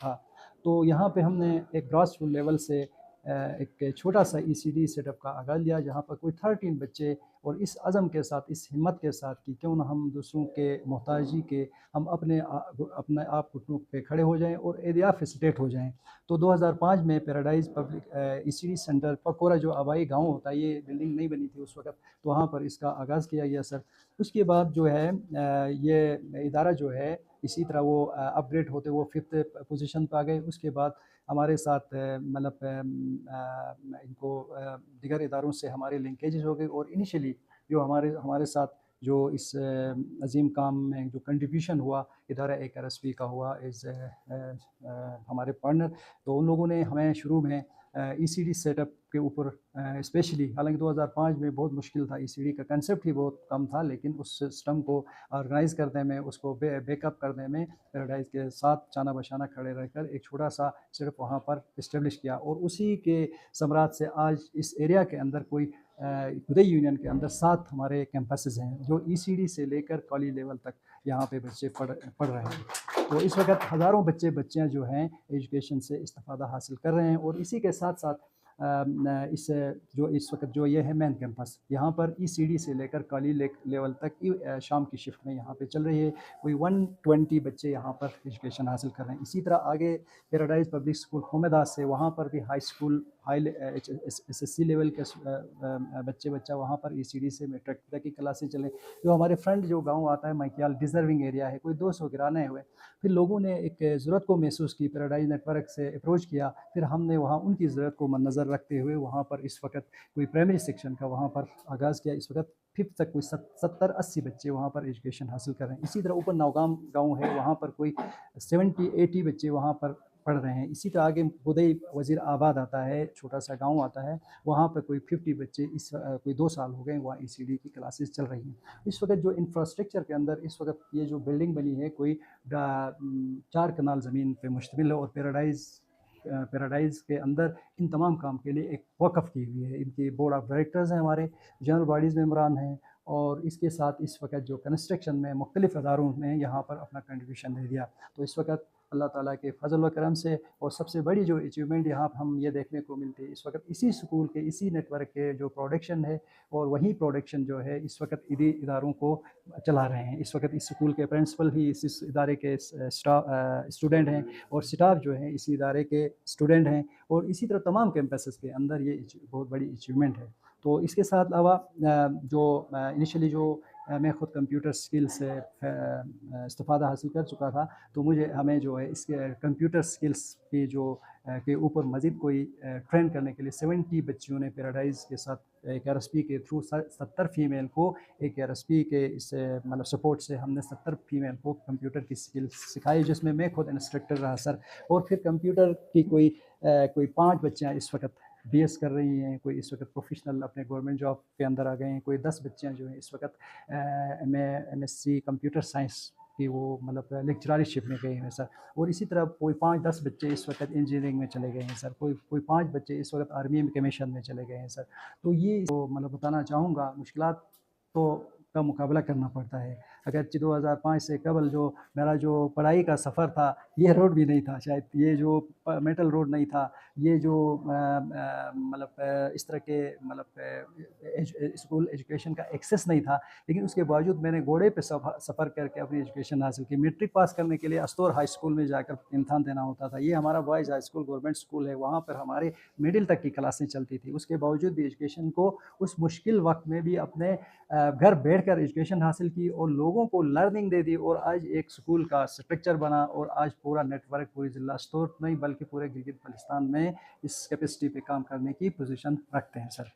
हाँ, तो यहाँ पे हमने एक ग्रास रूट लेवल से एक छोटा सा ईसीडी सेटअप का आगाज़ लिया, जहाँ पर कोई 13 बच्चे, और इस अज़म के साथ, इस हिम्मत के साथ कि क्यों ना हम दूसरों के मोहताजी के हम अपने आप घुटनों पे खड़े हो जाएं और एहतियात फैसिलिटेट हो जाएं। तो 2005 में paradise public ECD centre pakora, जो आबाई गांव होता है, ये बिल्डिंग नहीं बनी थी उस वक़्त, तो वहाँ पर इसका आगाज़ किया गया सर। उसके बाद जो है ये इदारा जो है इसी तरह वो अपग्रेड होते वो 5th पोजीशन पे आ गए। उसके बाद हमारे साथ मतलब इनको दीगर इदारों से हमारे लिंकेजेस हो गए, और इनिशियली जो हमारे साथ जो इस अजीम काम में जो कंट्रीब्यूशन हुआ, इदारा एक आरएसपी का हुआ एज हमारे पार्टनर, तो उन लोगों ने हमें शुरू में ईसीडी सेटअप के ऊपर स्पेशली, हालांकि 2005 में बहुत मुश्किल था, ईसीडी का कंसेप्ट ही बहुत कम था, लेकिन उस सिस्टम को ऑर्गेनाइज करने में, उसको बैकअप करने में पैराडाइज के साथ चाना बशाना खड़े रहकर एक छोटा सा सिर्फ वहाँ पर इस्टेब्लिश किया, और उसी के समरात से आज इस एरिया के अंदर कोई उदय यूनियन के अंदर 7 हमारे कैंपसेस हैं, जो ईसीडी से लेकर कॉलेज लेवल तक यहाँ पे बच्चे पढ़ रहे हैं। तो इस वक्त हज़ारों बच्चियाँ जो हैं एजुकेशन से इस्तिफ़ादा हासिल कर रहे हैं, और इसी के साथ साथ इस जो इस वक्त जो ये है मेन कैंपस, यहाँ पर ईसीडी से लेकर कॉलेज लेवल तक शाम की शिफ्ट में यहाँ पे चल रही है। कोई 120 बच्चे यहाँ पर एजुकेशन हासिल कर रहे हैं। इसी तरह आगे पैराडाइज पब्लिक स्कूल खोमेदास से, वहाँ पर भी हाई स्कूल एसएससी लेवल के बच्चा वहाँ पर ईसीडी से मेट्रिक तक की क्लासें चले। जो हमारे फ्रंट जो गांव आता है मैकियाल, डिजर्विंग एरिया है, कोई 200 गिराने हुए। फिर लोगों ने एक ज़रूरत को महसूस की, पैराडाइज नेटवर्क से अप्रोच किया, फिर हमने वहाँ उनकी ज़रूरत को मद्देनज़र रखते हुए वहाँ पर इस वक्त कोई प्राइमरी सेक्शन का वहाँ पर आगाज़ किया। इस वक्त 5th तक कोई 70-80 बच्चे वहाँ पर एजुकेशन हासिल कर रहे हैं। इसी तरह ऊपर नौगाम गाँव है, वहाँ पर कोई 70-80 बच्चे वहाँ पर पढ़ रहे हैं। इसी तरह आगे बुदई वज़ीर आबाद आता है, छोटा सा गांव आता है, वहाँ पर कोई 50 बच्चे कोई 2 साल हो गए वहाँ ईसीडी की क्लासेस चल रही हैं। इस वक्त जो इंफ्रास्ट्रक्चर के अंदर इस वक्त ये जो बिल्डिंग बनी है, कोई 4 कनाल ज़मीन पे मुश्तमिल है, और पैराडाइज़ के अंदर इन तमाम काम के लिए एक वक़्फ़ की हुई है। इनकी बोर्ड ऑफ डायरेक्टर्स हैं, हमारे जनरल बॉडीज़ मेंबरान हैं, और इसके साथ इस वक्त जो कंस्ट्रक्शन में मुख्तलिफ़ अदारों ने यहाँ पर अपना कंट्रीब्यूशन दे दिया। तो इस वक्त अल्लाह ताला के फजल व करम से, और सबसे बड़ी जो अचीवमेंट यहाँ पर हम ये देखने को मिलती है, इस वक्त इसी स्कूल के, इसी नेटवर्क के जो प्रोडक्शन है, और वही प्रोडक्शन जो है इस वक्त इन्हीं इदारों को चला रहे हैं। इस वक्त इस स्कूल के प्रिंसिपल ही इस इदारे के स्टूडेंट हैं, और स्टाफ जो है इसी इदारे के स्टूडेंट हैं, और इसी तरह तमाम कैंपसेस के अंदर ये बहुत बड़ी अचीवमेंट है। तो इसके साथ अलावा जो इनिशियली जो मैं ख़ुद कंप्यूटर स्किल से इस्तिफ़ादा हासिल कर चुका था, तो हमें जो है इसके कंप्यूटर स्किल्स की जो के ऊपर मज़ीद कोई ट्रेन करने के लिए 70 बच्चियों ने पैराडाइज़ के साथ एक आरएसपी के थ्रू 70 फ़ीमेल को एक आरएसपी के इस मतलब सपोर्ट से हमने 70 फ़ीमेल को कंप्यूटर की स्किल्स सिखाई, जिसमें मैं खुद इंस्ट्रक्टर रहा सर। और फिर कंप्यूटर की कोई 5 बच्चियाँ इस वक्त बीएस कर रही हैं, कोई इस वक्त प्रोफेशनल अपने गवर्नमेंट जॉब के अंदर आ गए हैं, कोई 10 बच्चियाँ जो हैं इस वक्त एमएससी कंप्यूटर साइंस की वो मतलब लेक्चररशिप में गए हैं सर। और इसी तरह कोई 5-10 बच्चे इस वक्त इंजीनियरिंग में चले गए हैं सर, कोई 5 बच्चे इस वक्त आर्मी में कमीशन में चले गए हैं सर। तो ये तो मतलब बताना चाहूँगा, मुश्किलात तो का मुकाबला करना पड़ता है। अगरचे 2005 से कबल जो मेरा जो पढ़ाई का सफ़र था, ये रोड भी नहीं था शायद, ये जो मेटल रोड नहीं था, ये जो मतलब इस तरह के मतलब स्कूल एजुकेशन का एक्सेस नहीं था, लेकिन उसके बावजूद मैंने घोड़े पे सफ़र करके अपनी एजुकेशन हासिल की। मैट्रिक पास करने के लिए अस्तौर हाई स्कूल में जाकर इम्तहान देना होता था। ये हमारा boys high school government school है, वहाँ पर हमारे मिडिल तक की क्लासें चलती थी। उसके बावजूद भी एजुकेशन को उस मुश्किल वक्त में भी अपने घर बैठकर एजुकेशन हासिल की, और लोगों को लर्निंग दे दी, और आज एक स्कूल का स्ट्रक्चर बना, और आज पूरा नेटवर्क पूरी ज़िला अस्तौर नहीं बल्कि पूरे गिलगित बल्तिस्तान में इस कैपेसिटी पे काम करने की पोजीशन रखते हैं सर।